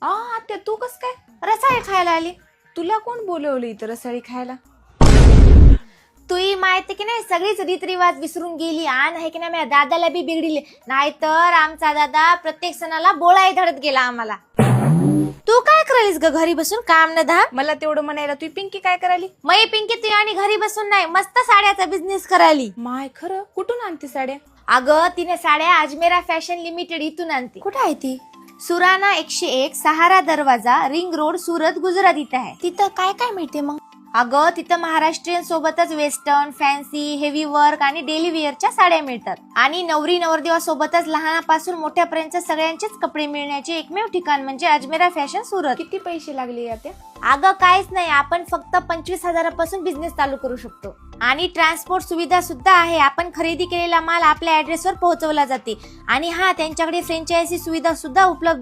आत्या तू कस काय? रसाळे खायला आली. तुला कोण बोलवलं इथं रसाळी खायला? तुही माहिती की नाही, सगळीच रीतरिवाज विसरून गेली. आण आहे की नाही, माझ्या दादाला बी बिघडिले. नाहीतर आमचा दादा प्रत्येक सणाला बोळाही धडत गेला आम्हाला. तू काय करायलीस ग घरी बसून, काम न धाम? मला तेवढं म्हणायला तू पिंकी काय करायली? मई पिंकी तू आणि घरी बसून नाही, मस्त साड्याचा बिझनेस करायली. माय खरं? कुठून आणते साड्या? अगं तिने साड्या अजमेरा फॅशन लिमिटेड इथून आणते. कुठं आहे ती? सुराना 101 सहारा दरवाजा, रिंग रोड, सुरत, गुजरात इथं आहे. तिथं काय काय मिळते मग? अगं तिथं महाराष्ट्रीयन सोबतच वेस्टर्न, फॅन्सी, हेवी वर्क आणि डेली वेअरच्या साड्या मिळतात. आणि नवरी नवरदेवा सोबतच लहानापासून मोठ्यापर्यंत सगळ्यांचेच कपडे मिळण्याचे एकमेव ठिकाण म्हणजे अजमेरा फॅशन सुरत. किती पैसे लागले आत्या? अगं काहीच नाही, आपण फक्त 25,000पासून बिझनेस चालू करू शकतो. आणि ट्रान्सपोर्ट सुविधा सुद्धा आहे. आपण खरेदी केलेला माल आपल्या ऍड्रेसवर पोहोचवला जाते. आणि त्यांच्याकडे फ्रँचायझी सुविधा सुद्धा उपलब्ध